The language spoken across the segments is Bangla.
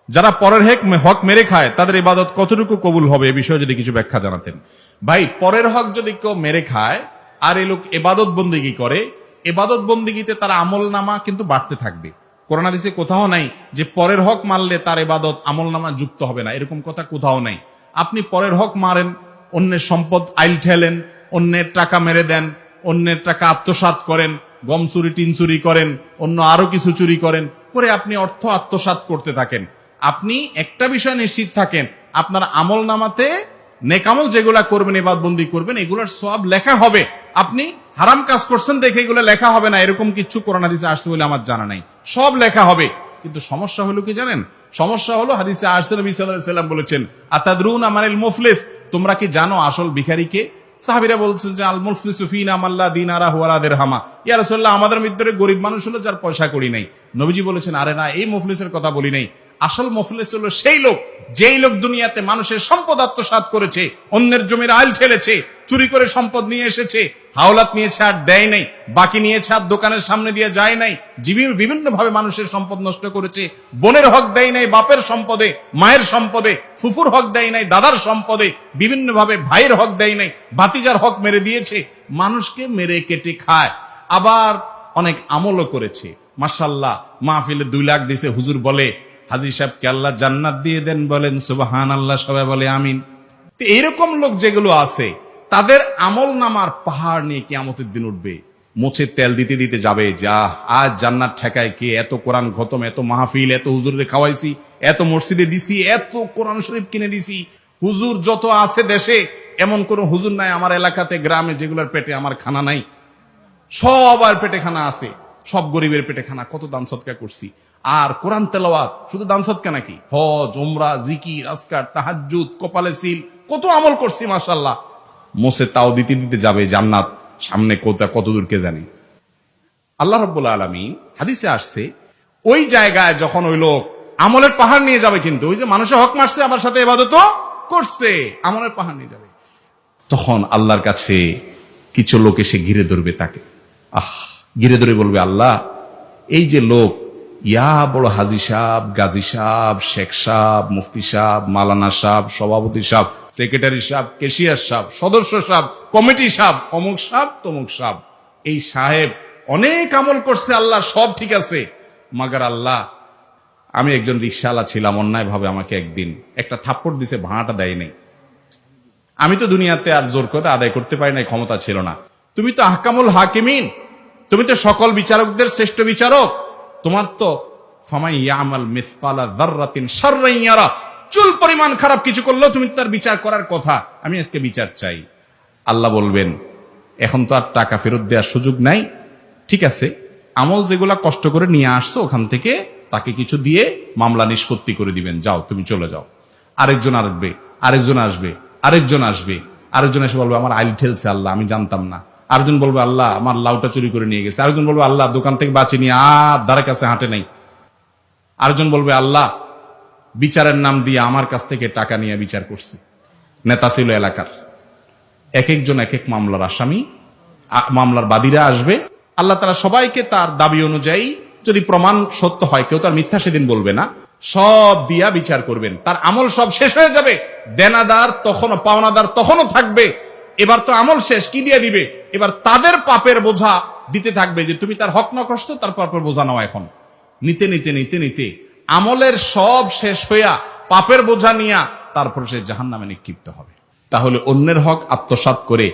যারা পরের হক মেরে খায় তাদের ইবাদত কতটুকু কবুল হবে এ বিষয়ে যদি কিছু ব্যাখ্যা জানাতেন। ভাই, পরের হক যদি কেউ মেরে খায় আর এই লোক ইবাদত বন্দিগি করে, ইবাদত বন্দিগিতে তার আমল নামা কিন্তু বাড়তে থাকবে। কোরআন হাদিসে কোথাও নাই যে পরের হক মারলে তার ইবাদত আমল নামা যুক্ত হবে না, এরকম কথা কোথাও নাই। আপনি পরের হক মারেন, অন্যের সম্পদ আইল ঠেলেন, অন্যের টাকা মেরে দেন, অন্যের টাকা আত্মসাৎ করেন, গম চুরি টিন চুরি করেন, অন্য আরো কিছু চুরি করেন, করে আপনি অর্থ আত্মসাৎ করতে থাকেন। আপনি একটা বিষয় নিশ্চিত থাকেন, আপনার আমল নামাতে নেকামল যেগুলা করবেন, ইবাদতবন্দি করবেন, এগুলোর সওয়াব লেখা হবে। আপনি হারাম কাজ করছেন দেখে এগুলো লেখা হবে না, এরকম কিছু কোরআন হাদিসে আসছে বলে আমার জানা নাই। সব লেখা হবে। কিন্তু সমস্যা হলো কি জানেন? সমস্যা হলো হাদিসে আসছে, নবী সাল্লাল্লাহু আলাইহি ওয়াসাল্লাম বলেছেন, আতাদরুনা মানিল মুফলিস, তোমরা কি জানো আসল ভিখারি কে? সাহাবীরা বলছেন যে আল মুফলিসু ফিনা মাল্লা দিনারা ওয়ালা দিরহামা। ইয়া রাসূলুল্লাহ, আমাদের মধ্যে গরীব মানুষ হলো যার পয়সা কড়ি নাই। নবীজি বলেছেন, আরে না, এই মুফলিসের কথা বলি নাই। আসল মুফলিস হলো সেই লোক, যেই লোক দুনিয়াতে মানুষের সম্পদ আত্মসাৎ করেছে, অন্যের জমির আইল ঠেলেছে, চুরি করে সম্পদ নিয়ে এসেছে, হাওলাত নিয়েছে আর দেয় নাই, বাকি নিয়েছে আর দোকানের সামনে দিয়ে যায় নাই, বিভিন্ন ভাবে মানুষের সম্পদ নষ্ট করেছে, বোনের হক দেয় নাই বাপের সম্পদে, মায়ের সম্পদে, ফুফুর হক দেয় নাই দাদার সম্পদে, বিভিন্ন ভাবে ভাইয়ের হক দেয় নাই, ভাতিজার হক মেরে দিয়েছে, মানুষকে মেরে কেটে খায়। আবার অনেক আমলও করেছে, মাশাআল্লাহ, মাহফিলে 2 লাখ দিয়েছে, হুজুর বলে হাজী সাহেবকে আল্লাহ জান্নাত দিয়ে দেন, বলেন সুবহানাল্লাহ, সবাই বলে আমিন। তো এইরকম লোক যেগুলো আছে, তাদের আমল নামার পাহাড় নিয়ে কিয়ামতের দিন উঠবে, মোছে তেল দিতে দিতে যাবে, যা আজ জান্নাত ঠেকায় কে? এত কোরআন খতম, এত মাহফিল, এত হুজুরে খাওয়াইছি, এত মসজিদে দিছি, এত কোরআন শরীফ কিনে দিছি। হুজুর যত আছে দেশে, এমন কোন হুজুর নাই আমার এলাকাতে, গ্রামে, যেগুলোর পেটে আমার খানা নাই। সবার পেটে খানা আছে, সব গরিবের পেটে খানা। কত দান সদকা করছি। আর কোরআন তেলাওয়াত, শুধু দান সদকা নাকি, হজ, উমরা, জিকির, আজকার, তাহাজ্জুদ, কপালে সিল, কত আমল করছি মাশাআল্লাহ। মোসে তাও দিতে দিতে যাবে জান্নাত, সামনে কত দূর কে জানে। আল্লাহ রাব্বুল আলামিন হাদিসে আসছে, ওই জায়গায় যখন ওই লোক আমলের পাহাড় নিয়ে যাবে, কিন্তু ওই যে মানুষের হক মারছে আবার সাথে ইবাদতও করছে, আমলের পাহাড় নিয়ে যাবে, তখন আল্লাহর কাছে কিছু লোক এসে ঘিরে ধরবে তাকে। ঘিরে ধরে বলবে, আল্লাহ, এই যে লোক, ইয়া বড় হাজী সাহেব, গাজী সাহেব, শেখ সাহেব, মুফতি সাহেব, মালানা সাহেব, সভাপতি সাহেব, সেক্রেটারি সাহেব, কেশিয়ার সাহেব, সদস্য সাহেব, কমিটি সাহেব, অমুক সাহেব, তমুক সাহেব, এই সাহেব অনেক আমল করছে, আল্লাহ সব ঠিক আছে, মাগার আল্লাহ, আমি একজন রিকশাওয়ালা ছিলাম, অন্যায় ভাবে আমাকে একদিন একটা থাপ্পড় দিছে, ভাড়াটা দেয় নাই। আমি তো দুনিয়াতে আর জোর করে আদায় করতে পারি নাই, ক্ষমতা ছিল না। তুমি তো আহকামুল হাকিমিন, তুমি তো সকল বিচারকদের শ্রেষ্ঠ বিচারক, তোমার তো ফামাই ইয়ামাল মিসকালা যাররাতিন শাররান ইয়ারা, চুল পরিমাণ খারাপ কিছু করলেও তুমি তার বিচার করার কথা, আমি আজকে বিচার চাই। আল্লাহ বলবেন, এখন তো আর টাকা ফেরত দেওয়ার সুযোগ নাই, ঠিক আছে, আমল যেগুলা কষ্ট করে নিয়ে আসছো ওখান থেকে তাকে কিছু দিয়ে মামলা নিষ্পত্তি করে দিবেন, যাও তুমি চলে যাও। আরেকজন আসবে, আরেকজন আসবে, আরেকজন আসবে, আরেকজন এসে বলবে আমার আইল ঠেলছে, আল্লাহ আমি জানতাম না। আরেকজন বলবে, আল্লাহ আমার লাউটা চুরি করে নিয়ে গেছে। আরেকজন বলবে, আল্লাহ দোকান থেকে বাঁচিয়ে আর ধারে কাছে হাঁটে নাই। আরেকজন বলবে, আল্লাহ বিচারের নাম দিয়ে আমার কাছ থেকে টাকা নিয়ে বিচার করছে, নেতা ছিল এলাকার। এক একজন এক এক মামলার আসামি, মামলার বাদীরা আসবে। আল্লাহ তাআলা সবাইকে তার দাবি অনুযায়ী, যদি প্রমাণ সত্য হয়, কেউ তার মিথ্যা সেদিন বলবে না, সব দিয়া বিচার করবেন। তার আমল সব শেষ হয়ে যাবে, দেনাদার তখনও, পাওনাদার তখনও থাকবে। এবার তো আমল শেষ, কি দিয়ে দিবে? এবার তাদের পাপের বোঝা দিতে থাকবে, যে তুমি তার হক নষ্ট, তার পাপের বোঝা নাও। এখন নিতে নিতে নিতে নিতে আমলের সব শেষ হইয়া পাপের বোঝা নিয়া তারপর সে জাহান্নামে নিক্ষিপ্ত হবে। তাহলে অন্যের হক আত্মসাৎ করে,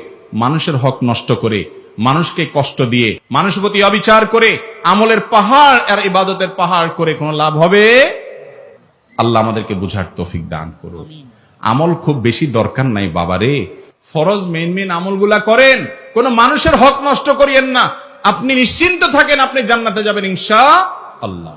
মানুষের হক নষ্ট করে, মানুষকে কষ্ট দিয়ে, মানুষের প্রতি অবিচার করে, আমলের পাহাড় আর ইবাদতের পাহাড় করে কোনো লাভ হবে? আল্লাহ আমাদেরকে বুঝার তৌফিক দান করুন। আমল খুব বেশি দরকার নাই বাবারে, ফরজ মেন আমলগুলা করেন, কোন মানুষের হক নষ্ট করিয়েন না। আপনি নিশ্চিন্ত থাকেন, আপনি জান্নাতে যাবেন ইনশাআল্লাহ।